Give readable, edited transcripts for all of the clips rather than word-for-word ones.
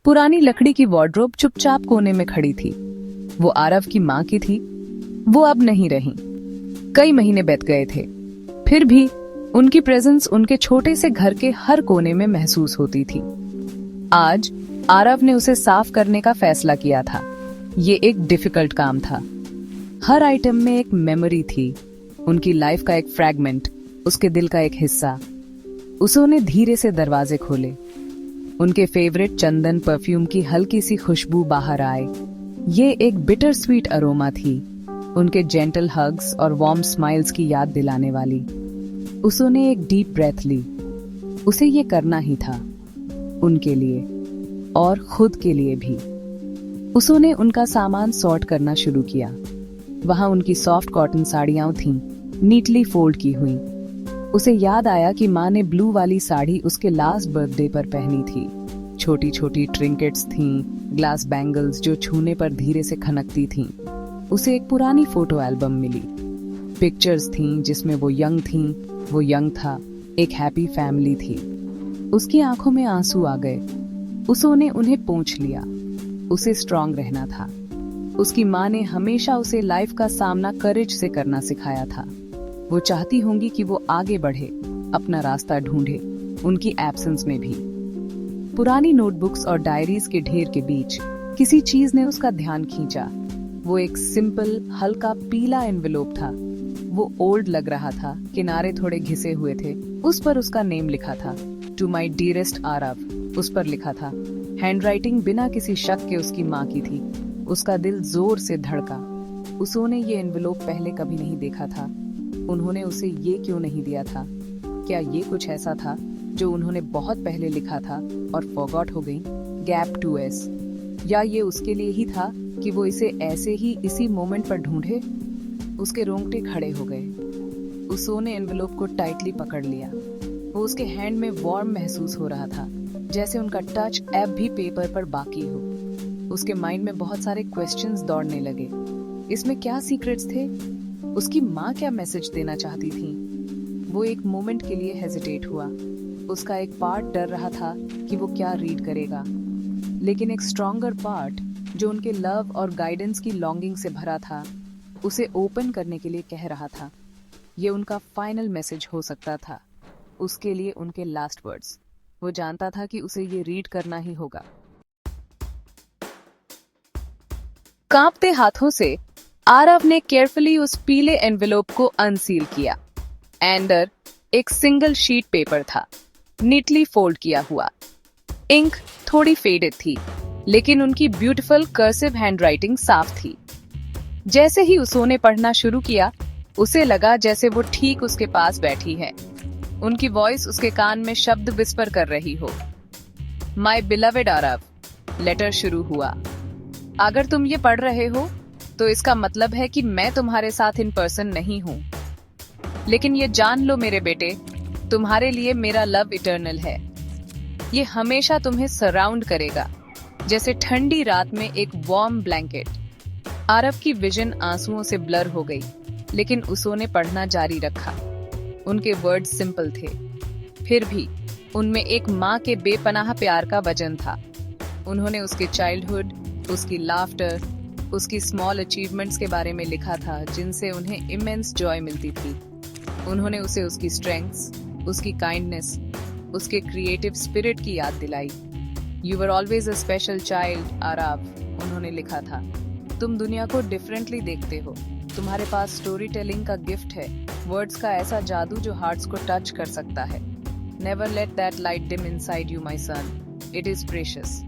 पुरानी लकड़ी की वार्डरोब चुपचाप कोने में खड़ी थी। वो आरव की माँ की थी। वो अब नहीं रही। कई महीने बीत गए थे, फिर भी उनकी प्रेजेंस उनके छोटे से घर के हर कोने में महसूस होती थी। आज आरव ने उसे साफ करने का फैसला किया था। ये एक डिफिकल्ट काम था। हर आइटम में एक मेमोरी थी, उनकी लाइफ का एक फ्रैगमेंट, उसके दिल का एक हिस्सा। उसने धीरे से दरवाजे खोले। उनके फेवरेट चंदन परफ्यूम की हल्की सी खुशबू बाहर आए। ये एक बिटर स्वीट अरोमा थी, उनके जेंटल हग्स और वार्म स्माइल्स की याद दिलाने वाली। उसने एक डीप ब्रेथ ली। उसे ये करना ही था, उनके लिए और खुद के लिए भी। उसने उनका सामान सॉर्ट करना शुरू किया। वहां उनकी सॉफ्ट कॉटन साड़ियां थीं, नीटली फोल्ड की हुई। उसे याद आया कि माँ ने ब्लू वाली साड़ी उसके लास्ट बर्थडे पर पहनी थी। छोटी छोटी ट्रिंकेट्स थीं, ग्लास बैंगल्स जो छूने पर धीरे से खनकती थीं। उसे एक पुरानी फोटो एल्बम मिली। पिक्चर्स थीं जिसमें वो यंग थीं, वो यंग था, एक हैप्पी फैमिली थी। उसकी आंखों में आंसू आ गए। उसने उन्हें पोंछ लिया। उसे स्ट्रांग रहना था। उसकी माँ ने हमेशा उसे लाइफ का सामना करेज से करना सिखाया था। वो चाहती होंगी कि वो आगे बढ़े, अपना रास्ता ढूंढे, उनकी एब्सेंस में भी। पुरानी नोटबुक्स और डायरीज के ढेर के बीच किसी चीज ने उसका ध्यान खींचा। वो एक सिंपल हल्का पीला एनवेलोप था। वो ओल्ड लग रहा था, किनारे थोड़े घिसे हुए थे। उस पर उसका नेम लिखा था, टू माई डियरेस्ट आरव। उस पर लिखा था। हैंडराइटिंग बिना किसी शक के उसकी माँ की थी। उसका दिल जोर से धड़का। उसने ये एनवेलोप पहले कभी नहीं देखा था। उन्होंने उसे ये क्यों नहीं दिया था? क्या ये कुछ ऐसा था जो उन्होंने बहुत पहले लिखा था और फॉरगॉट हो गई? Gap 2S। या ये उसके लिए ही था कि वो इसे ऐसे ही इसी मोमेंट पर ढूंढे? उसके रोंगटे खड़े हो गए। उसने एनवेलोप को टाइटली पकड़ लिया। वो उसके हैंड में वार्म महसूस हो रहा था, जैसे उनका टच अब भी पेपर पर बाकी हो। उसके माइंड में बहुत सारे क्वेश्चंस दौड़ने लगे। इसमें क्या सीक्रेट्स थे? उसकी माँ क्या मैसेज देना चाहती थी? वो एक मोमेंट के लिए हेजिटेट हुआ। उसका एक पार्ट डर रहा था कि वो क्या रीड करेगा, लेकिन एक स्ट्रॉन्गर पार्ट जो उनके लव और गाइडेंस की लॉन्गिंग से भरा था, उसे ओपन करने के लिए कह रहा था। ये उनका फाइनल मैसेज हो सकता था, उसके लिए उनके लास्ट वर्ड्स। वो जानता था कि उसे ये रीड करना ही होगा। कांपते हाथों से आरव ने केयरफुली उस पीले एनवेलोप को अनसील किया। अंदर एक सिंगल शीट पेपर था, नीटली फोल्ड किया हुआ। इंक थोड़ी फेडेड थी, लेकिन उनकी ब्यूटीफुल कर्सिव हैंडराइटिंग साफ थी। जैसे ही उसने पढ़ना शुरू किया, उसे लगा जैसे वो ठीक उसके पास बैठी है। उनकी वॉइस उसके कान में शब्द विस्पर कर रही हो। माय बिलवेड आरव, लेटर शुरू हुआ। अगर तुम ये पढ़ रहे हो तो इसका मतलब है कि मैं तुम्हारे साथ इन पर्सन नहीं हूं। लेकिन ये जान लो मेरे बेटे, तुम्हारे लिए मेरा लव इटर्नल है। ये हमेशा तुम्हें सराउंड करेगा, जैसे ठंडी रात में एक वार्म ब्लैंकेट। आरव की विजन आंसुओं से ब्लर हो गई, लेकिन उसने पढ़ना जारी रखा। उनके वर्ड्स सिंपल थे, फिर भी उनमें एक माँ के बेपनाह प्यार का वजन था। उन्होंने उसके चाइल्डहुड, उसकी लाफ्टर, उसकी स्मॉल अचीवमेंट्स के बारे में लिखा था, जिनसे उन्हें इमेंस जॉय मिलती थी। उन्होंने उसे उसकी स्ट्रेंथ्स, उसकी काइंडनेस, उसके क्रिएटिव स्पिरिट की याद दिलाई। You were always a special child Aarav, उन्होंने लिखा था। तुम दुनिया को डिफरेंटली देखते हो। तुम्हारे पास स्टोरी टेलिंग का गिफ्ट है, वर्ड्स का ऐसा जादू जो हार्ट्स को टच कर सकता है। Never let that light dim inside you my son, it is precious.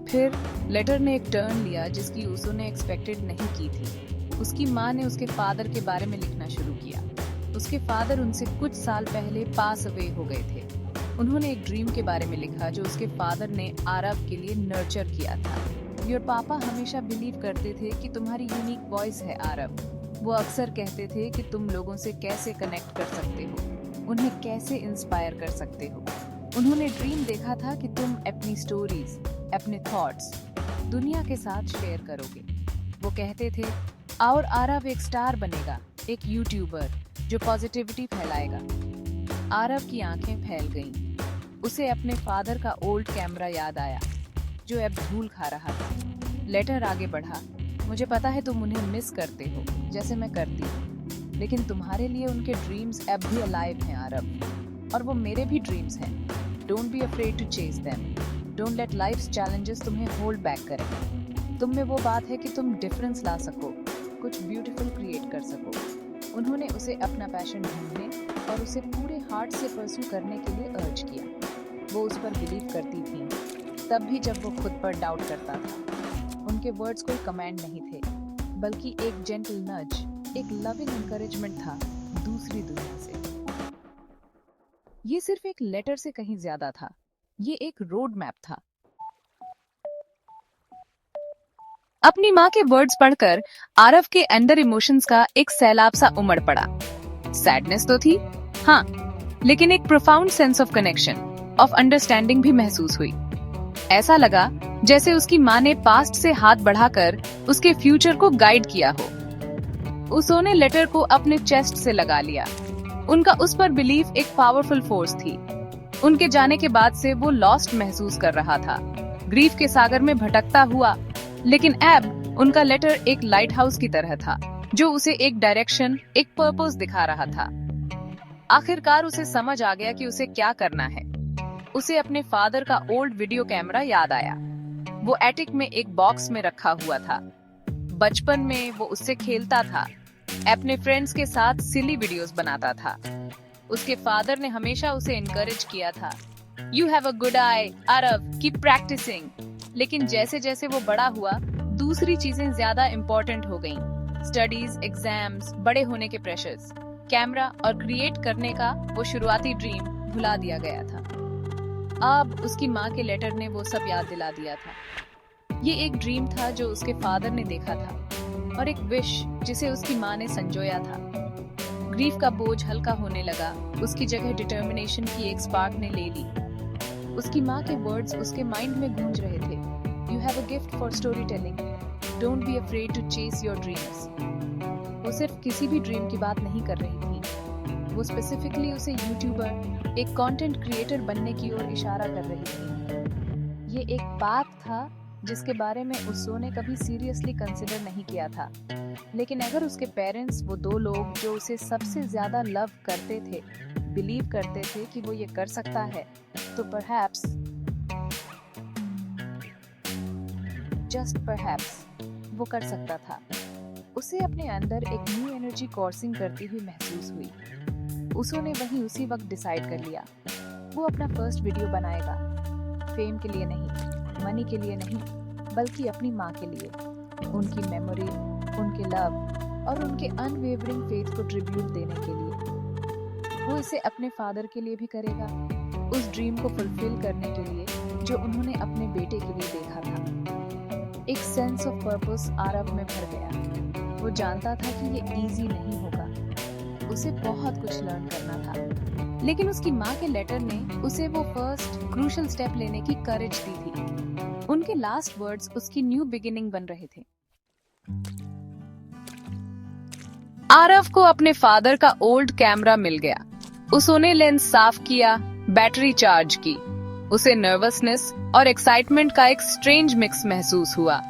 फिर लेटर ने एक टर्न लिया जिसकी उसने एक्सपेक्टेड नहीं की थी। उसकी माँ ने उसके फादर के बारे में लिखना शुरू किया। उसके फादर उनसे कुछ साल पहले पास अवे हो गए थे। उन्होंने एक ड्रीम के बारे में लिखा जो उसके फादर ने आरव के लिए नर्चर किया था। योर पापा हमेशा बिलीव करते थे कि तुम्हारी यूनिक वॉइस है आरव। वो अक्सर कहते थे कि तुम लोगों से कैसे कनेक्ट कर सकते हो, उन्हें कैसे इंस्पायर कर सकते हो। उन्होंने ड्रीम देखा था कि तुम अपनी स्टोरीज, अपने थॉट्स दुनिया के साथ शेयर करोगे। वो कहते थे और आरव एक स्टार बनेगा, एक यूट्यूबर जो पॉजिटिविटी फैलाएगा। आरव की आंखें फैल गईं। उसे अपने फादर का ओल्ड कैमरा याद आया। जो अब धूल खा रहा था। लेटर आगे बढ़ा, मुझे पता है तुम उन्हें मिस करते हो जैसे मैं करती हूँ, लेकिन तुम्हारे लिए उनके ड्रीम्स अब भी अलाइव हैं आरव, और वो मेरे भी ड्रीम्स हैं। Don't be afraid to chase them. Don't let life's challenges तुम्हें होल्ड बैक करें। तुम में वो बात है कि तुम डिफरेंस ला सको, कुछ ब्यूटीफुल क्रिएट कर सको। उन्होंने उसे अपना पैशन ढूंढने और उसे पूरे हार्ट से परस्यू करने के लिए अर्ज किया। वो उस पर बिलीव करती थी, तब भी जब वो खुद पर डाउट करता था। उनके वर्ड्स कोई कमांड नहीं थे, बल्कि एक जेंटल नज, एक लविंग एनकरेजमेंट था दूसरी दुनिया से। ये सिर्फ एक लेटर से कहीं ज्यादा था। ये एक रोड मैप था। अपनी माँ के वर्ड्स पढ़कर आरव के अंदर इमोशंस का एक सैलाब सा उमड़ पड़ा। सैडनेस तो थी, हाँ, लेकिन एक profound sense of connection, of understanding भी महसूस हुई। ऐसा लगा जैसे उसकी माँ ने पास्ट से हाथ बढ़ाकर उसके फ्यूचर को गाइड किया हो। उसने लेटर को अपने चेस्ट से लगा लिया। उनका उस पर बिलीफ एक पावरफुल फोर्स थी। उनके जाने के बाद से वो लॉस्ट महसूस कर रहा था, ग्रीफ के सागर में भटकता हुआ, लेकिन अब उनका लेटर एक लाइट हाउस की तरह था, जो उसे एक डायरेक्शन, एक पर्पस दिखा रहा था। आखिरकार उसे समझ आ गया कि उसे क्या करना है। उसे अपने फादर का ओल्ड वीडियो कैमरा याद आया। वो एटिक में एक बॉक्स में रखा हुआ था। बचपन में वो उससे खेलता था, अपने फ्रेंड्स के साथ सिली वीडियोस बनाता था। उसके फादर ने हमेशा उसे इनकरेज किया था, you have a good eye Aarav, keep practising. लेकिन जैसे जैसे वो बड़ा हुआ, दूसरी चीजें ज्यादा इम्पोर्टेंट हो गईं। स्टडीज, एग्जाम्स, बड़े होने के प्रेशर्स, कैमरा और क्रिएट करने का वो शुरुआती ड्रीम भुला दिया गया था। अब उसकी माँ के लेटर ने वो सब याद दिला दिया था। ये एक ड्रीम था जो उसके फादर ने देखा था, और एक विश जिसे उसकी माँ ने संजोया था। ग्रीफ का बोझ हल्का होने लगा। उसकी जगह डिटर्मिनेशन की एक स्पार्क ने ले ली। उसकी माँ के वर्ड्स उसके माइंड में गूंज रहे थे, you have a gift for storytelling, don't be afraid to chase your dreams. वो सिर्फ किसी भी ड्रीम की बात नहीं कर रही थी, वो स्पेसिफिकली उसे यूट्यूबर, एक कंटेंट क्रिएटर बनने की ओर इशारा कर रही थी। ये एक बात था जिसके बारे में उसने कभी सीरियसली कंसिडर नहीं किया था, लेकिन अगर उसके पेरेंट्स, वो दो लोग जो उसे सबसे ज्यादा लव करते थे, बिलीव करते थे कि वो ये कर सकता है, तो परहैप्स, जस्ट परहैप्स, वो कर सकता था। उसे अपने अंदर एक न्यू एनर्जी कोर्सिंग करती हुई महसूस हुई। उसने वहीं उसी वक्त डिसाइड कर लिया, वो अपना फर्स्ट वीडियो बनाएगा। फेम के लिए नहीं, मनी के लिए नहीं, बल्कि अपनी माँ के लिए, उनकी मेमोरी, उनके लव और उनके अनवेवरिंग फेथ को ट्रिब्यूट देने के लिए। वो इसे अपने फादर के लिए भी करेगा, उस ड्रीम को फुलफिल करने के लिए जो उन्होंने अपने बेटे के लिए देखा था। एक सेंस ऑफ पर्पस आरव में भर गया। वो जानता था कि ये इजी नहीं होगा, उसे बहुत कुछ लर्न करना था, लेकिन उसकी माँ के लेटर ने उसे वो फर्स्ट क्रूशियल स्टेप लेने की करेज दी थी। उनके लास्ट वर्ड्स उसकी न्यू बिगिनिंग बन रहे थे। आरव को अपने फादर का ओल्ड कैमरा मिल गया। उसने लेंस साफ किया, बैटरी चार्ज की। उसे नर्वसनेस और एक्साइटमेंट का एक स्ट्रेंज मिक्स महसूस हुआ।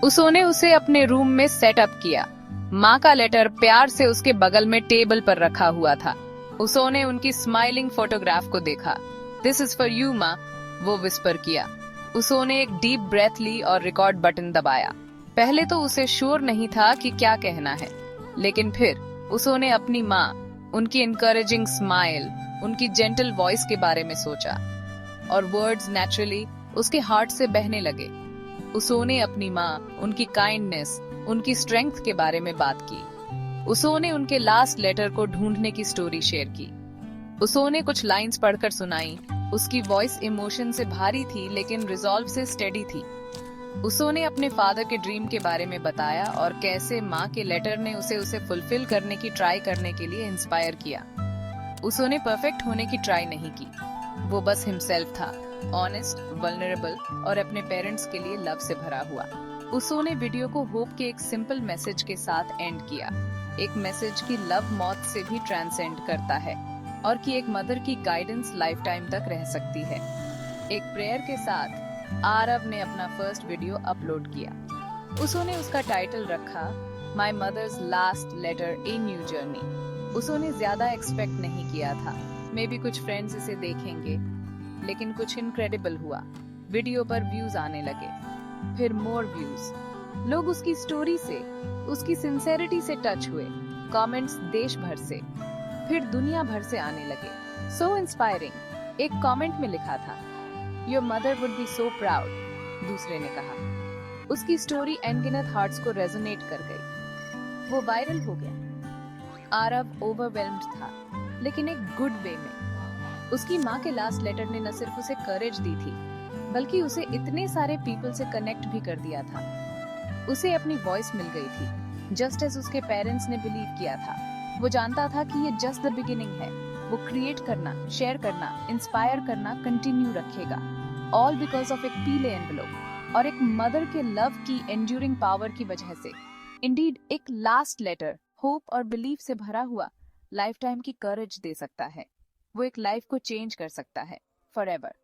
उसने उसे अपने रूम में सेटअप किया। माँ का लेटर प्यार से उसके बगल में टेबल पर रखा हुआ था। उसने उनकी स्माइलिंग फोटोग्राफ को देखा। दिस इज फॉर यू माँ, वो विस्पर किया। उसने एक डीप ब्रेथ ली और रिकॉर्ड बटन दबाया। पहले तो उसे श्योर नहीं था कि क्या कहना है, लेकिन फिर उसने अपनी माँ, उनकी इनकरेजिंग स्माइल, उनकी जेंटल वॉइस के बारे में सोचा, और वर्ड्स नेचुरली उसके हार्ट से बहने लगे। उसने अपनी माँ, उनकी काइंडनेस, उनकी स्ट्रेंथ के बारे में बात की। उसने उनके लास्ट लेटर को ढूंढने की स्टोरी शेयर की। उसने कुछ लाइंस पढ़कर सुनाई। उसकी वॉइस इमोशन से भारी थी, लेकिन रिजॉल्व से स्टेडी थी। उसने अपने फादर के ड्रीम के बारे में बताया और कैसे माँ के लेटर ने उसे फुलफिल करने की ट्राई करने के लिए इंस्पायर किया। उसने परफेक्ट होने की ट्राई नहीं की, वो बस हिमसेल्फ था, ऑनेस्ट, वल्नरेबल और अपने पेरेंट्स के लिए लव से भरा हुआ। उसने वीडियो को होप के एक सिंपल मैसेज के साथ एंड किया, एक मैसेज की लव मौत से भी ट्रांसेंड करता है और कि एक मदर की गाइडेंस लाइफ टाइम तक रह सकती है। एक प्रेयर के साथ आरव ने अपना फर्स्ट वीडियो अपलोड किया। उसने उसका टाइटल रखा my mother's last letter a new journey. उसने ज्यादा एक्सपेक्ट नहीं किया था, मे बी कुछ फ्रेंड्स इसे देखेंगे, लेकिन कुछ इनक्रेडिबल हुआ। वीडियो पर व्यूज आने लगे, फिर मोर व्यूज। लोग उसकी स्टोरी से, उसकी सिंसेरिटी से टच हुए। कमेंट्स देश भर से, फिर दुनिया भर से आने लगे। सो इंस्पायरिंग, एक कमेंट में लिखा था your mother would be so proud. दूसरे ने कहा। उसकी स्टोरी अनगिनत हार्ट्स को रेजोनेट कर गई। वो वायरल हो गया। आरव ओवरवेल्म्ड था, लेकिन एक गुड वे में। उसकी माँ के लास्ट लेटर ने न सिर्फ उसे करेज दी थी, बल्कि उसे इतने सारे पीपल से कनेक्ट भी कर दिया था। उसे अपनी वॉइस मिल गई थी, जस्ट एज उसके पेरेंट्स ने बिलीव किया था। वो जानता था कि ये जस्ट द बिगिनिंग है। वो क्रिएट करना, शेयर करना, इंस्पायर करना कंटिन्यू रखेगा, ऑल बिकॉज ऑफ एक पीले एनवेलप और एक मदर के लव की एंड्यूरिंग पावर की वजह से। इंडीड एक लास्ट लेटर होप और बिलीफ से भरा हुआ लाइफ टाइम की करेज दे सकता है। वो एक लाइफ को चेंज कर सकता है फॉरएवर।